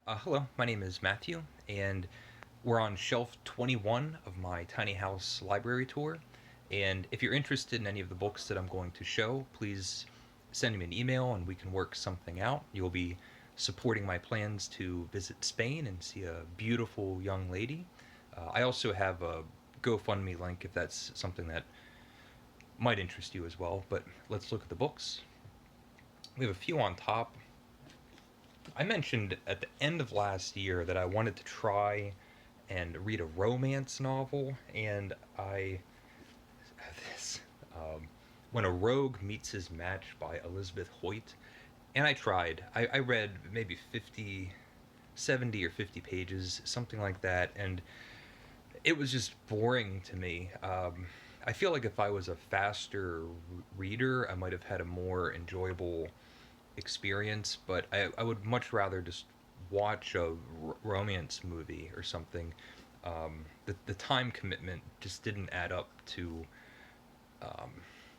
Hello, my name is Matthew, and we're on shelf 21 of my tiny house library tour. And if you're interested in any of the books that I'm going to show, please send me an email and we can work something out. You'll be supporting my plans to visit Spain and see a beautiful young lady. I also have a GoFundMe link if that's something that might interest you as well. But let's look at the books. We have a few on top. I mentioned at the end of last year that I wanted to try and read a romance novel, and I have this When a Rogue Meets His Match by Elizabeth Hoyt. And I tried. I read maybe 50, 70 or 50 pages, something like that, and it was just boring to me. I feel like if I was a faster reader, I might have had a more enjoyable experience, but I would much rather just watch a romance movie or something. The time commitment just didn't add up to um,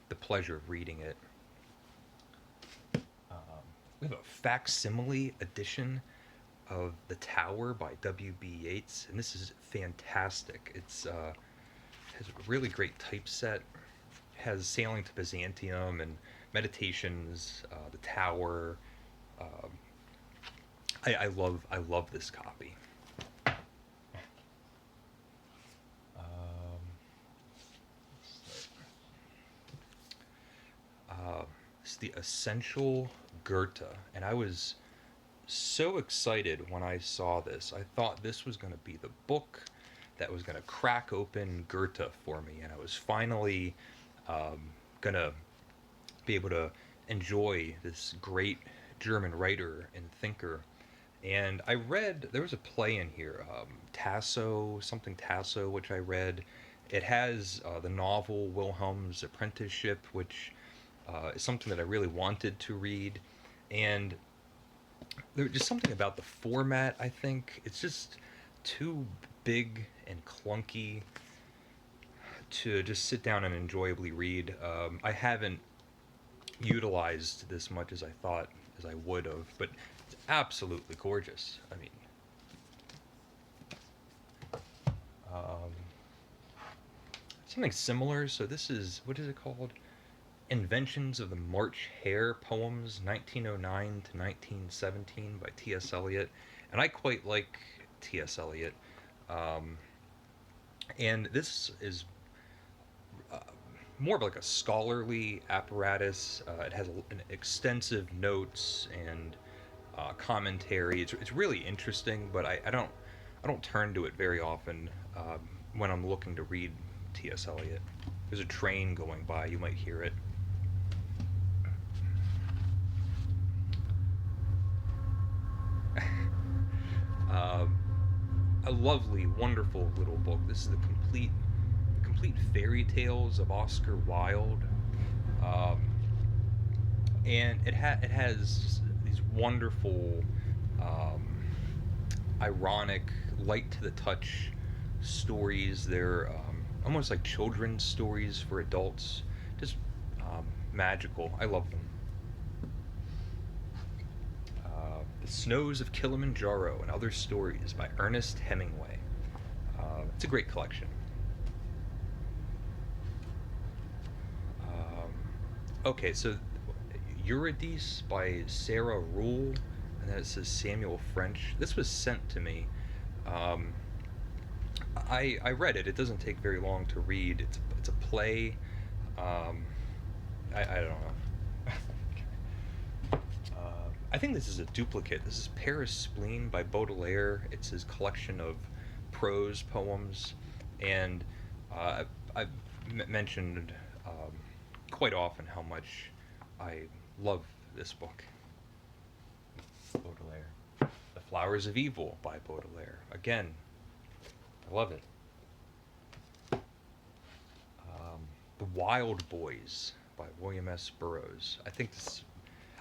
the pleasure of reading it. We have a facsimile edition of The Tower by W.B. Yates, and this is fantastic. It's has a really great typeset. Has Sailing to Byzantium and Meditations, The Tower. Um, I love this copy. Um, it's the Essential Goethe, and I was so excited when I saw this. I thought this was going to be the book that was going to crack open Goethe for me, and I was finally going to be able to enjoy this great German writer and thinker. And I read, there was a play in here, Tasso, something Tasso, which I read. It has the novel Wilhelm's Apprenticeship, which is something that I really wanted to read. And there's just something about the format, I think. It's just too big and clunky to just sit down and enjoyably read. I haven't utilized this much as I thought as I would have, but it's absolutely gorgeous. I mean, um, something similar. So this is, what is it called? Inventions of the March Hare Poems, 1909 to 1917 by T.S. Eliot. And I quite like T.S. Eliot. Um, and this is uh, more of like a scholarly apparatus. It has an extensive notes and commentary. It's really interesting, but I don't turn to it very often when I'm looking to read T.S. Eliot. There's a train going by, you might hear it. Um, a lovely, wonderful little book. This is the complete fairy tales of Oscar Wilde, um, and it has these wonderful, um, ironic, light to the touch stories. They're almost like children's stories for adults. Just magical. I love them. The Snows of Kilimanjaro and Other Stories by Ernest Hemingway. It's a great collection. Um, okay, so Eurydice by Sarah Rule, and then it says Samuel French. This was sent to me. Um, I read it. It doesn't take very long to read. It's a play. Um, I don't know. I think this is a duplicate. This is Paris Spleen by Baudelaire. It's his collection of prose poems, and I've mentioned quite often how much I love this book. Baudelaire. The Flowers of Evil by Baudelaire. Again, I love it. The Wild Boys by William S. Burroughs.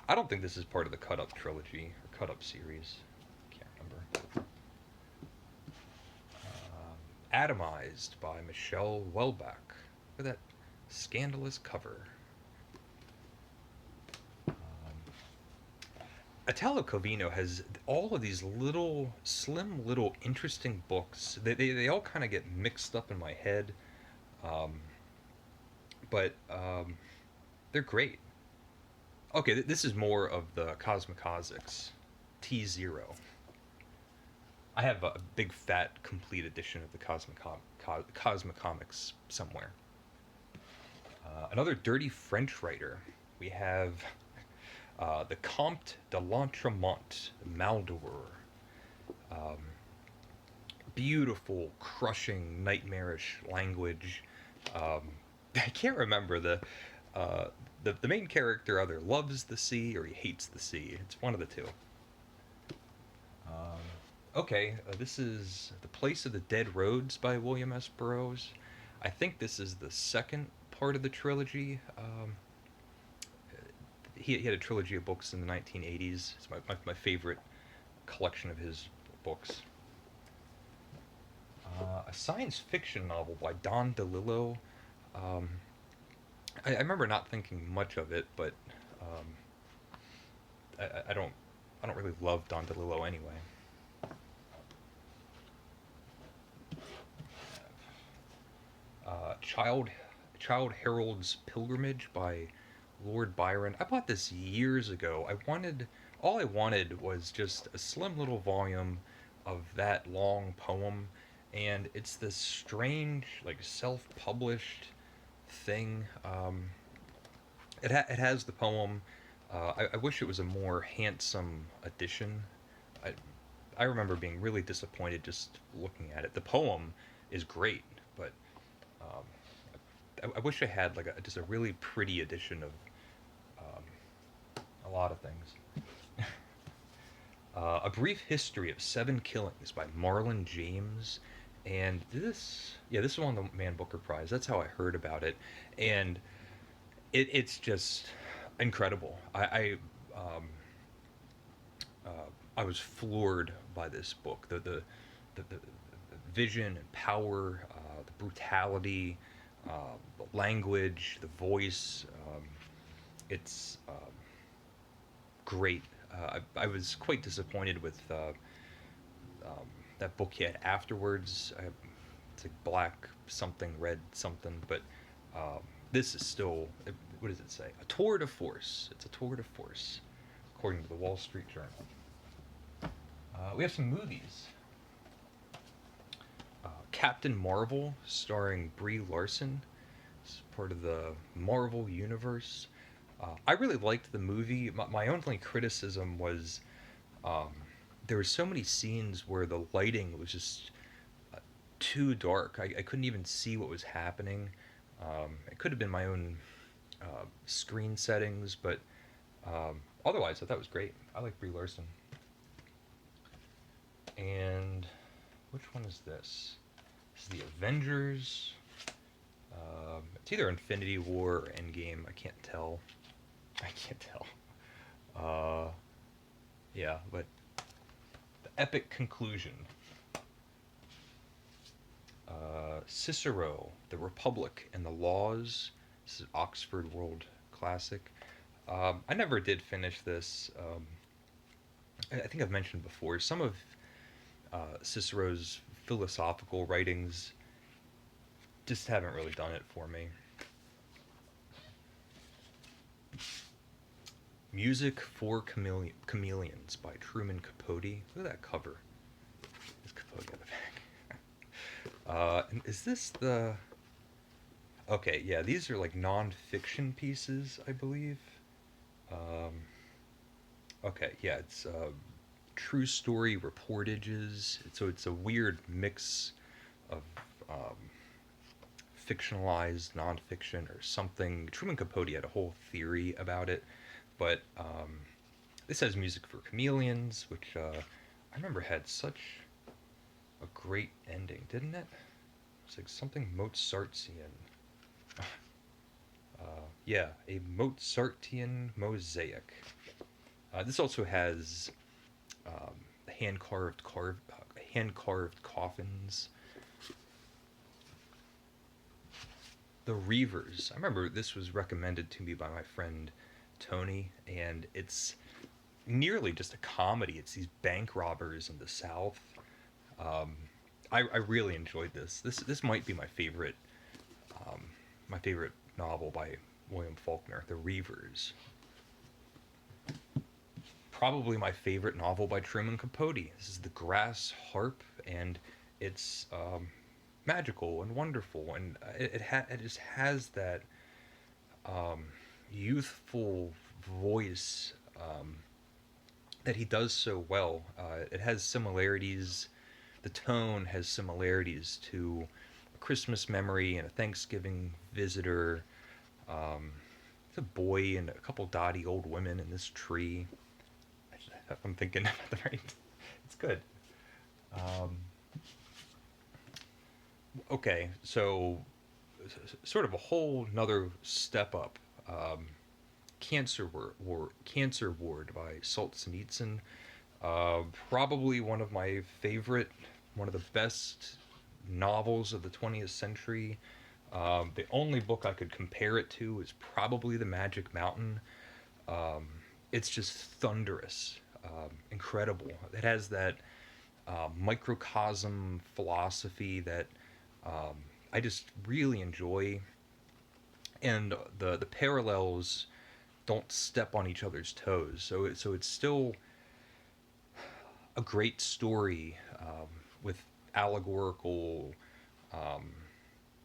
I don't think this is part of the Cut Up trilogy or Cut Up series. Can't remember. Atomized by Michelle Welbeck. Look at that scandalous cover. Italo Calvino has all of these little, slim, little, interesting books. They all kind of get mixed up in my head, um, but they're great. Okay, this is more of the Cosmicosics T0. I have a big fat complete edition of the Cosmicomics somewhere. Another dirty French writer. We have the Comte de l'Entremont, Maldor. Um, Beautiful, crushing, nightmarish language. Um, I can't remember uh, the main character either loves the sea or he hates the sea. It's one of the two. Okay, this is The Place of the Dead Roads by William S. Burroughs. I think this is the second part of the trilogy. He had a trilogy of books in the 1980s. It's my favorite collection of his books. A science fiction novel by Don DeLillo. Um, I remember not thinking much of it, but um, I don't really love Don DeLillo anyway. Child Harold's Pilgrimage by Lord Byron. I bought this years ago. All I wanted was just a slim little volume of that long poem, and it's this strange, like self-published thing. It has the poem. I wish it was a more handsome edition. I I remember being really disappointed just looking at it. The poem is great, but um, I wish I had like just a really pretty edition of um, a lot of things. A Brief History of Seven Killings by Marlon James. And this won the Man Booker Prize. That's how I heard about it. And it's just incredible. Um, uh, I was floored by this book. The vision and power, the brutality, the language, the voice. It's great. I was quite disappointed with that book he had afterwards. It's like black something, red something, but um, this is still. What does it say? A tour de force. It's a tour de force, according to the Wall Street Journal. We have some movies. Captain Marvel, starring Brie Larson. It's part of the Marvel universe. I really liked the movie. My only criticism was um, there were so many scenes where the lighting was just too dark. I couldn't even see what was happening. It could have been my own screen settings, but otherwise, I thought it was great. I like Brie Larson. And which one is this? This is the Avengers. It's either Infinity War or Endgame. I can't tell. Yeah, but the epic conclusion. Cicero, The Republic and the Laws. This is Oxford World Classic. I never did finish this. I think I've mentioned before, some of Cicero's philosophical writings just haven't really done it for me. Music for Chameleons by Truman Capote. Look at that cover. There's Capote on the back. And is this the... Okay, yeah, these are like non-fiction pieces, I believe. Okay, yeah, it's true story reportages. So it's a weird mix of um, fictionalized nonfiction or something. Truman Capote had a whole theory about it, but this has Music for Chameleons, which I remember had such a great ending, didn't it? It's like something Mozartian. Yeah, a Mozartian mosaic. This also has hand carved coffins. The Reavers. I remember this was recommended to me by my friend Tony, and it's nearly just a comedy. It's these bank robbers in the South. Um, I really enjoyed this. This might be my favorite novel by William Faulkner, The Reavers. Probably my favorite novel by Truman Capote. This is The Grass Harp, and it's magical and wonderful, and it just has that um, youthful voice that he does so well. It has similarities. The tone has similarities to A Christmas Memory and A Thanksgiving Visitor. Um, it's a boy and a couple dotty old women in this tree. I'm thinking about the right. It's good. Um, okay, so sort of a whole another step up. Cancer Ward by Solzhenitsyn. Probably one of my favorite, one of the best novels of the 20th century. The only book I could compare it to is probably The Magic Mountain. Um, it's just thunderous, incredible. It has that microcosm philosophy that um, I just really enjoy, and the parallels don't step on each other's toes. So it's still a great story with allegorical um,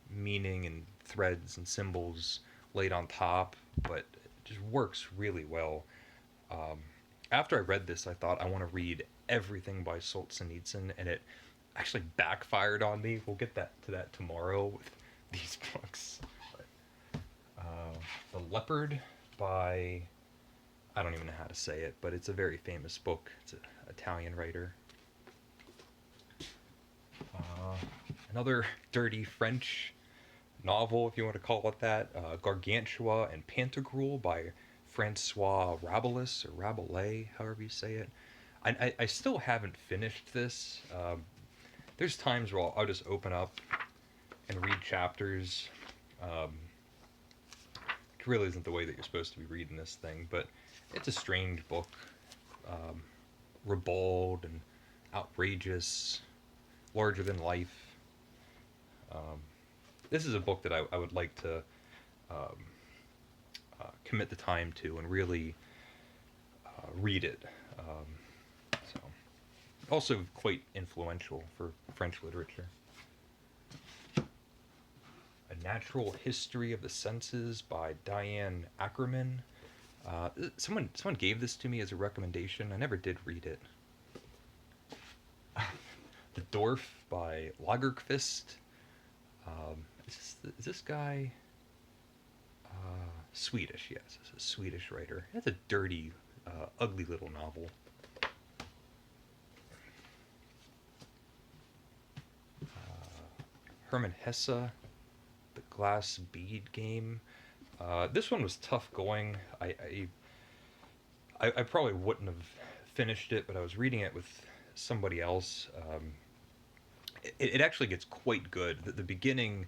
meaning and threads and symbols laid on top, but it just works really well. Um, After I read this, I thought I want to read everything by Solzhenitsyn, and it actually backfired on me. We'll get to that tomorrow with these books. But, The Leopard by, I don't even know how to say it, but it's a very famous book. It's an Italian writer. Another dirty French novel, if you want to call it that, Gargantua and Pantagrul by Francois Robelus, or Rabelais, however you say it. I still haven't finished this. There's times where I'll just open up and read chapters. It really isn't the way that you're supposed to be reading this thing, but it's a strange book. Um, Ribald and outrageous, larger than life. Um, this is a book that I would like to um, commit the time to and really read it. So, also quite influential for French literature. A Natural History of the Senses by Diane Ackermann. Someone gave this to me as a recommendation. I never did read it. The Dwarf by Lagerkvist. Is this guy Swedish? Yes, it's a Swedish writer. It's a dirty, ugly little novel. Herman Hesse, The Glass Bead Game. This one was tough going. I probably wouldn't have finished it, but I was reading it with somebody else. It actually gets quite good. The beginning,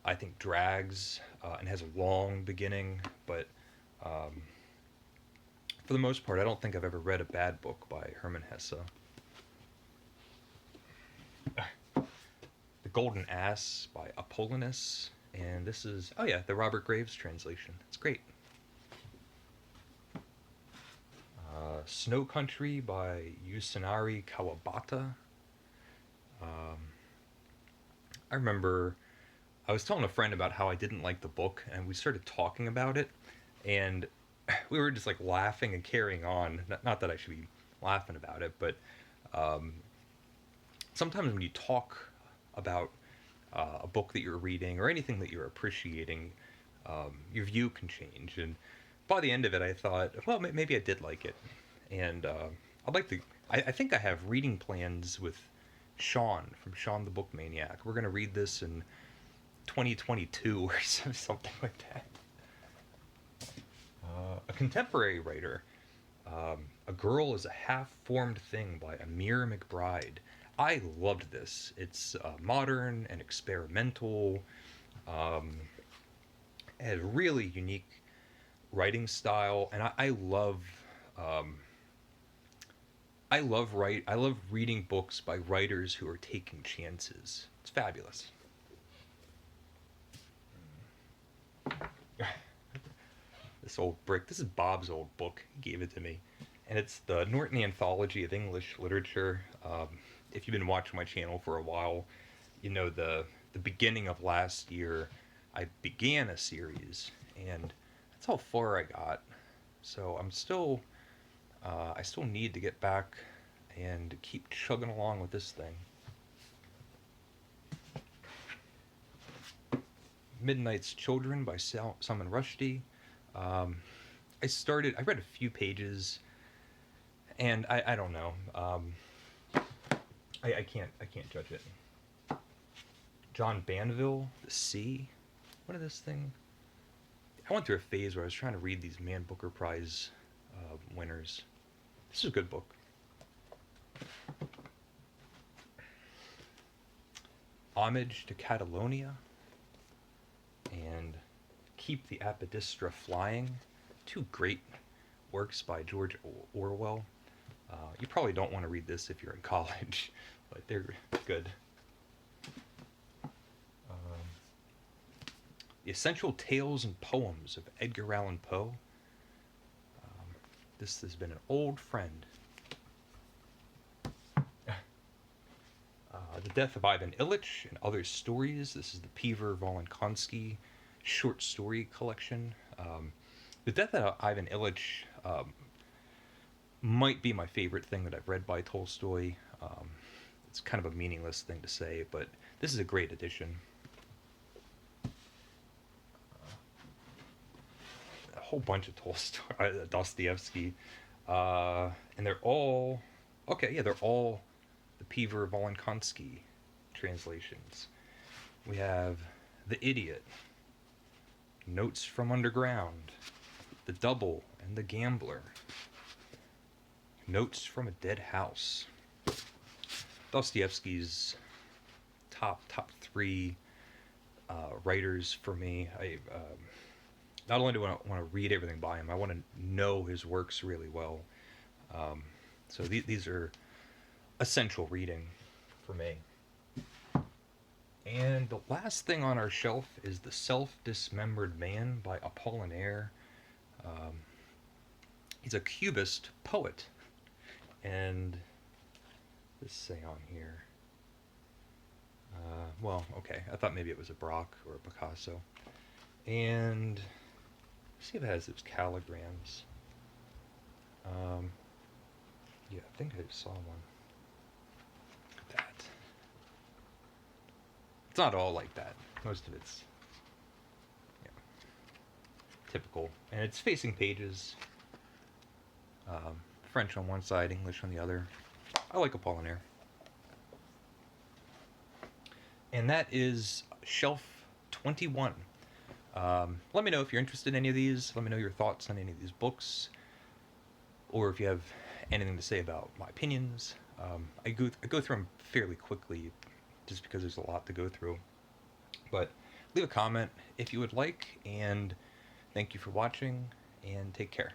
I think, drags and has a long beginning, but for the most part, I don't think I've ever read a bad book by Herman Hesse. The Golden Ass by Apollinaire, and this is, oh yeah, the Robert Graves translation. It's great. Snow Country by Usunari Kawabata. I remember I was telling a friend about how I didn't like the book, and we started talking about it, and we were just like laughing and carrying on. Not that I should be laughing about it, but sometimes when you talk about a book that you're reading or anything that you're appreciating, your view can change. And by the end of it, I thought, well, maybe I did like it. And I'd like to. I think I have reading plans with Sean from Sean the Book Maniac. We're gonna read this in 2022 or something like that. A contemporary writer, A Girl is a Half-Formed Thing by Amir McBride. I loved this. It's modern and experimental. It has really unique writing style, and I love I love reading books by writers who are taking chances. It's fabulous. This old brick. This is Bob's old book. He gave it to me, and it's the Norton Anthology of English Literature. If you've been watching my channel for a while, you know the beginning of last year, I began a series, and that's how far I got. So I still need to get back and keep chugging along with this thing. Midnight's Children by Salman Rushdie. I read a few pages, and I don't know. I can't judge it. John Banville, The Sea. What is this thing? I went through a phase where I was trying to read these Man Booker Prize winners. This is a good book. Homage to Catalonia and Keep the Apodistra Flying. Two great works by George Orwell. You probably don't want to read this if you're in college, but they're good. The Essential Tales and Poems of Edgar Allan Poe. This has been an old friend. The Death of Ivan Illich and Other Stories. This is the Peter Volonkonsky short story collection. The Death of Ivan Illich might be my favorite thing that I've read by Tolstoy. It's kind of a meaningless thing to say, but this is a great edition. A whole bunch of Tolstoy, Dostoevsky, and they're all they're all the Peter Volonkonsky translations. We have The Idiot, Notes from Underground, The Double and the Gambler, Notes from a Dead House. Dostoevsky's top three writers for me. I not only do I want to read everything by him, I want to know his works really well. So these are essential reading for me. And the last thing on our shelf is The Self-Dismembered Man by Apollinaire. He's a Cubist poet. And this say on here. I thought maybe it was a Braque or a Picasso. And let's see if it has those calligrams. Yeah, I think I saw one. Look at that. It's not all like that. Most of it's typical. And it's facing pages. French on one side, English on the other. I like Apollinaire. And that is Shelf 21. Let me know if you're interested in any of these. Let me know your thoughts on any of these books. Or if you have anything to say about my opinions. I go through them fairly quickly just because there's a lot to go through. But leave a comment if you would like. And thank you for watching. And take care.